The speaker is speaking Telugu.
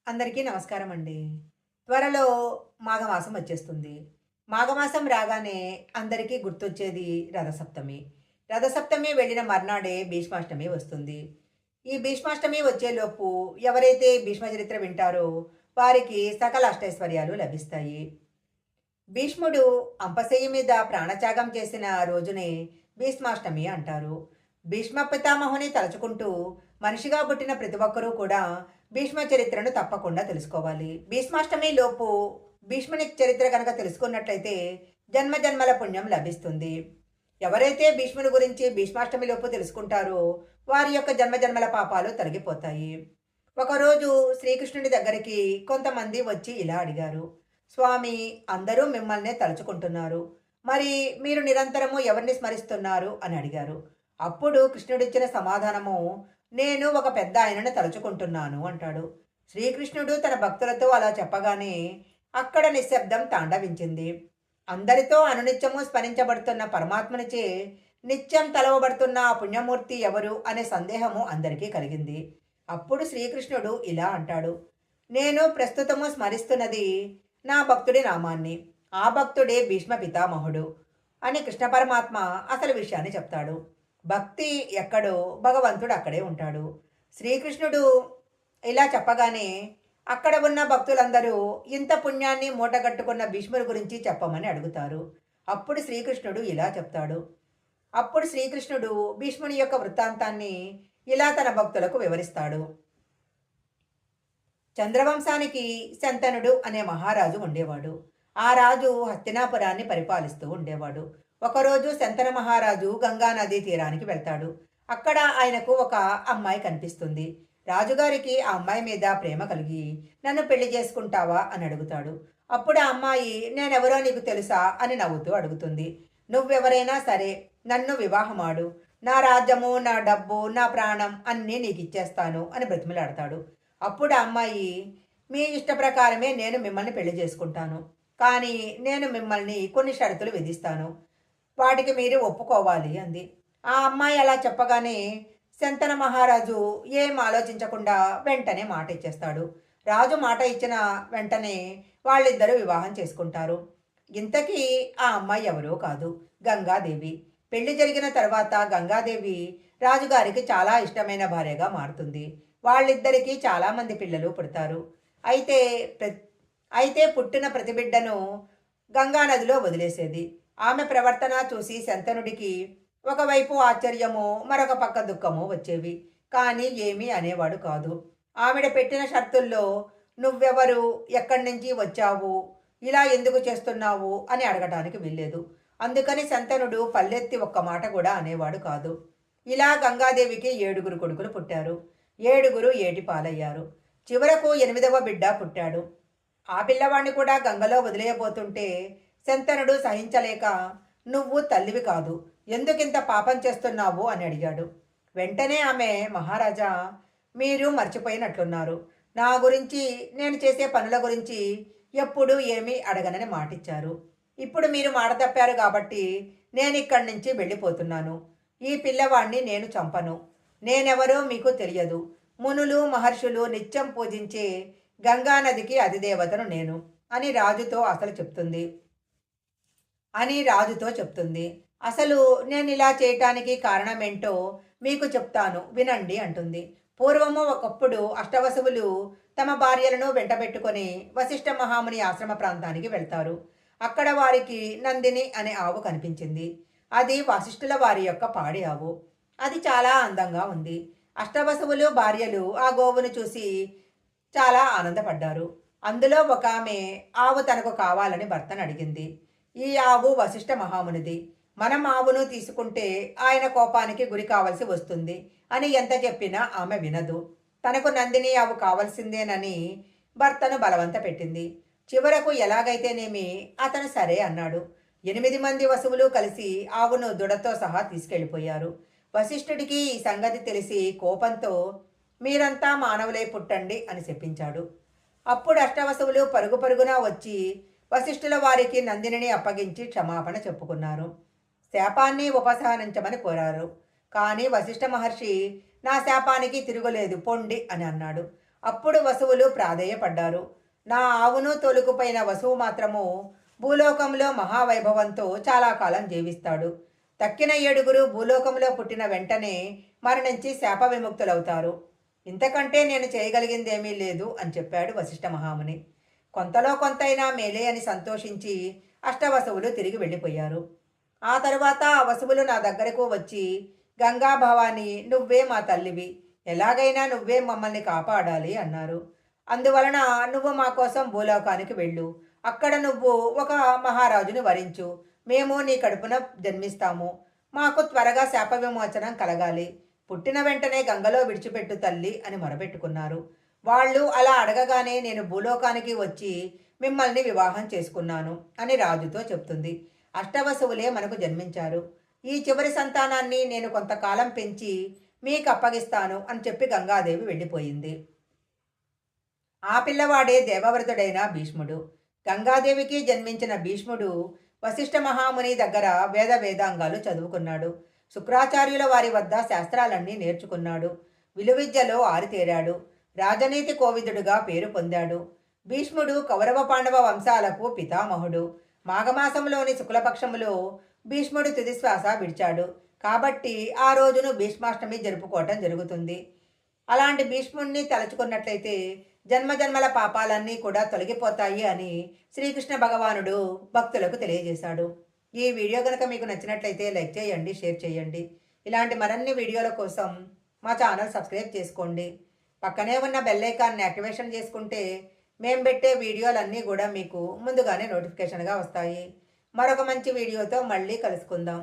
అందరికీ నమస్కారం అండి. త్వరలో మాఘమాసం వచ్చేస్తుంది. మాఘమాసం రాగానే అందరికీ గుర్తొచ్చేది రథసప్తమి. రథసప్తమి వెళ్ళిన మర్నాడే భీష్మాష్టమి వస్తుంది. ఈ భీష్మాష్టమి వచ్చేలోపు ఎవరైతే భీష్మ చరిత్ర వింటారో వారికి సకల అష్టైశ్వర్యాలు లభిస్తాయి. భీష్ముడు అంపశయ్య మీద ప్రాణత్యాగం చేసిన రోజునే భీష్మాష్టమి అంటారు. భీష్మ పితామహుని తలుచుకుంటూ మనిషిగా పుట్టిన ప్రతి ఒక్కరూ కూడా భీష్మ చరిత్రను తప్పకుండా తెలుసుకోవాలి. భీష్మాష్టమి లోపు భీష్ముని చరిత్ర కనుక తెలుసుకున్నట్లయితే జన్మ జన్మల పుణ్యం లభిస్తుంది. ఎవరైతే భీష్ముని గురించి భీష్మాష్టమి లోపు తెలుసుకుంటారో వారి యొక్క జన్మ జన్మల పాపాలు తొలగిపోతాయి. ఒకరోజు శ్రీకృష్ణుడి దగ్గరికి కొంతమంది వచ్చి ఇలా అడిగారు. స్వామి, అందరూ మిమ్మల్నే తలుచుకుంటున్నారు. మరి మీరు నిరంతరము ఎవరిని స్మరిస్తున్నారు అని అడిగారు. అప్పుడు కృష్ణుడిచ్చిన సమాధానము, నేను ఒక పెద్ద ఆయనను తలుచుకుంటున్నాను అంటాడు. శ్రీకృష్ణుడు తన భక్తులతో అలా చెప్పగానే అక్కడ నిశ్శబ్దం తాండవించింది. అందరితో అనునిత్యము స్మరించబడుతున్న పరమాత్మనిచే నిత్యం తలవబడుతున్న ఆ పుణ్యమూర్తి ఎవరు అనే సందేహము అందరికీ కలిగింది. అప్పుడు శ్రీకృష్ణుడు ఇలా అంటాడు. నేను ప్రస్తుతము స్మరిస్తున్నది నా భక్తుడి నామాన్ని. ఆ భక్తుడే భీష్మ పితామహుడు అని కృష్ణ పరమాత్మ అసలు విషయాన్ని చెప్తాడు. భక్తి ఎక్కడో భగవంతుడు అక్కడే ఉంటాడు. శ్రీకృష్ణుడు ఇలా చెప్పగానే అక్కడ ఉన్న భక్తులందరూ ఇంత పుణ్యాన్ని మూటగట్టుకున్న భీష్ముడి గురించి చెప్పమని అడుగుతారు. అప్పుడు శ్రీకృష్ణుడు ఇలా చెప్తాడు. అప్పుడు శ్రీకృష్ణుడు భీష్ముని యొక్క వృత్తాంతాన్ని ఇలా తన భక్తులకు వివరిస్తాడు. చంద్రవంశానికి శంతనుడు అనే మహారాజు ఉండేవాడు. ఆ రాజు హస్తినాపురాన్ని పరిపాలిస్తూ ఉండేవాడు. ఒకరోజు శంతన మహారాజు గంగా నదీ తీరానికి వెళ్తాడు. అక్కడ ఆయనకు ఒక అమ్మాయి కనిపిస్తుంది. రాజుగారికి ఆ అమ్మాయి మీద ప్రేమ కలిగి నన్ను పెళ్లి చేసుకుంటావా అని అడుగుతాడు. అప్పుడు ఆ అమ్మాయి నేనెవరో నీకు తెలుసా అని నవ్వుతూ అడుగుతుంది. నువ్వెవరైనా సరే నన్ను వివాహమాడు, నా రాజ్యము, నా డబ్బు, నా ప్రాణం అన్నీ నీకు ఇచ్చేస్తాను అని బ్రతిమలాడతాడు. అప్పుడు ఆ అమ్మాయి, మీ ఇష్ట ప్రకారమే నేను మిమ్మల్ని పెళ్లి చేసుకుంటాను, కానీ నేను మిమ్మల్ని కొన్ని షరతులు విధిస్తాను, వాటికి మీరు ఒప్పుకోవాలి అంది. ఆ అమ్మాయి అలా చెప్పగానే శంతన మహారాజు ఏం ఆలోచించకుండా వెంటనే మాట ఇచ్చేస్తాడు. రాజు మాట ఇచ్చిన వెంటనే వాళ్ళిద్దరూ వివాహం చేసుకుంటారు. ఇంతకీ ఆ అమ్మాయి ఎవరో కాదు, గంగాదేవి. పెళ్లి జరిగిన తర్వాత గంగాదేవి రాజుగారికి చాలా ఇష్టమైన భార్యగా మారుతుంది. వాళ్ళిద్దరికీ చాలామంది పిల్లలు పుడతారు. అయితే అయితే పుట్టిన ప్రతి బిడ్డను గంగానదిలో వదిలేసేది. ఆమె ప్రవర్తన చూసి శంతనుడికి ఒకవైపు ఆశ్చర్యము, మరొక పక్క దుఃఖము వచ్చేవి. కానీ ఏమీ అనేవాడు కాదు. ఆవిడ పెట్టిన షరతుల్లో నువ్వెవరు, ఎక్కడి నుంచి వచ్చావు, ఇలా ఎందుకు చేస్తున్నావు అని అడగటానికి వీల్లేదు. అందుకని శంతనుడు పల్లెత్తి ఒక్క మాట కూడా అనేవాడు కాదు. ఇలా గంగాదేవికి 7 కొడుకులు పుట్టారు. 7 ఏటి పాలయ్యారు. చివరకు 8వ బిడ్డ పుట్టాడు. ఆ పిల్లవాణ్ణి కూడా గంగలో వదిలేయబోతుంటే శంతనుడు సహించలేక, నువ్వు తల్లివి కాదు, ఎందుకింత పాపం చేస్తున్నావు అని అడిగాడు. వెంటనే ఆమె, మహారాజా, మీరు మర్చిపోయినట్లున్నారు. నా గురించి, నేను చేసే పనుల గురించి ఎప్పుడూ ఏమీ అడగనని మాటిచ్చారు. ఇప్పుడు మీరు మాట తప్పారు కాబట్టి నేను ఇక్కడి నుంచి వెళ్ళిపోతున్నాను. ఈ పిల్లవాణ్ణి నేను చంపను. నేనెవరో మీకు తెలియదు. మునులు మహర్షులు నిత్యం పూజించే గంగానదికి అధిదేవతను నేను అని రాజుతో చెప్తుంది. అసలు నేను ఇలా చేయటానికి కారణమేంటో మీకు చెప్తాను, వినండి అంటుంది. పూర్వము ఒకప్పుడు అష్టవసువులు తమ భార్యలను వెంటబెట్టుకొని వశిష్ఠ మహాముని ఆశ్రమ ప్రాంతానికి వెళ్తారు. అక్కడ వారికి నందిని అనే ఆవు కనిపించింది. అది వశిష్ఠుల వారి యొక్క పాడి ఆవు. అది చాలా అందంగా ఉంది. అష్టవసువులు భార్యలు ఆ గోవును చూసి చాలా ఆనందపడ్డారు. అందులో ఒక ఆమె ఆవు తనకు కావాలని భర్తను అడిగింది. ఈ ఆవు వశిష్ఠ మహామునిది. మనం ఆవును తీసుకుంటే ఆయన కోపానికి గురి కావలసి వస్తుంది అని ఎంత చెప్పినా ఆమె వినదు. తనకు నందిని ఆవు కావలసిందేనని భర్తను బలవంత పెట్టింది. చివరకు ఎలాగైతేనేమి అతను సరే అన్నాడు. 8 మంది వసువులు కలిసి ఆవును దుడతో సహా తీసుకెళ్లిపోయారు. వశిష్ఠుడికి ఈ సంగతి తెలిసి కోపంతో, మీరంతా మానవులై పుట్టండి అని చెప్పించాడు. అప్పుడు అష్టవసువులు పరుగు పరుగున వచ్చి వశిష్ఠుల వారికి నందినిని అప్పగించి క్షమాపణ చెప్పుకున్నారు. శాపాన్ని ఉపసంహరించమని కోరారు. కానీ వశిష్ఠ మహర్షి, నా శాపానికి తిరుగులేదు, పొండి అని అన్నాడు. అప్పుడు వసువులు ప్రాధేయపడ్డారు. నా ఆవును తొలుకుపోయిన వసువు మాత్రము భూలోకంలో మహావైభవంతో చాలా కాలం జీవిస్తాడు. తక్కిన 7 భూలోకంలో పుట్టిన వెంటనే మరణించి శాప విముక్తులవుతారు. ఇంతకంటే నేను చేయగలిగిందేమీ లేదు అని చెప్పాడు వశిష్ఠ మహాముని. కొంతలో కొంతైనా మేలే అని సంతోషించి అష్టవసువులు తిరిగి వెళ్ళిపోయారు. ఆ తరువాత ఆ వసువులు నా దగ్గరకు వచ్చి, గంగా భవాని, నువ్వే మా తల్లివి, ఎలాగైనా నువ్వే మమ్మల్ని కాపాడాలి అన్నారు. అందువలన నువ్వు మా కోసం భూలోకానికి వెళ్ళు, అక్కడ నువ్వు ఒక మహారాజుని వరించు, మేము నీ కడుపున జన్మిస్తాము, మాకు త్వరగా శాప విమోచనం కలగాలి, పుట్టిన వెంటనే గంగలో విడిచిపెట్టు తల్లి అని మొరపెట్టుకున్నారు. వాళ్ళు అలా అడగగానే నేను భూలోకానికి వచ్చి మిమ్మల్ని వివాహం చేసుకున్నాను అని రాజుతో చెప్తుంది. అష్టవసువులే మనకు జన్మించారు. ఈ చివరి సంతానాన్ని నేను కొంతకాలం పెంచి మీకు అప్పగిస్తాను అని చెప్పి గంగాదేవి వెళ్ళిపోయింది. ఆ పిల్లవాడే దేవవ్రతుడైన భీష్ముడు. గంగాదేవికి జన్మించిన భీష్ముడు వశిష్ఠ మహాముని దగ్గర వేదాంగాలు చదువుకున్నాడు. శుక్రాచార్యుల వారి వద్ద శాస్త్రాలన్నీ నేర్చుకున్నాడు. విలువిద్యలో ఆరితేరాడు. రాజనీతి కోవిదుడుగా పేరు పొందాడు. భీష్ముడు కౌరవ పాండవ వంశాలకు పితామహుడు. మాఘమాసంలోని శుక్లపక్షములో భీష్ముడు తుదిశ్వాస విడిచాడు. కాబట్టి ఆ రోజును భీష్మాష్టమి జరుపుకోవటం జరుగుతుంది. అలాంటి భీష్ముడిని తలుచుకున్నట్లయితే జన్మజన్మల పాపాలన్నీ కూడా తొలగిపోతాయి అని శ్రీకృష్ణ భగవానుడు భక్తులకు తెలియజేశాడు. ఈ వీడియో కనుక మీకు నచ్చినట్లయితే లైక్ చేయండి, షేర్ చేయండి. ఇలాంటి మరిన్ని వీడియోల కోసం మా ఛానల్ సబ్స్క్రైబ్ చేసుకోండి. పక్కనే ఉన్న బెల్ ఐకాన్ని యాక్టివేషన్ చేసుకుంటే మేము పెట్టే వీడియోలన్నీ కూడా మీకు ముందుగానే నోటిఫికేషన్గా వస్తాయి. మరొక మంచి వీడియోతో మళ్ళీ కలుసుకుందాం.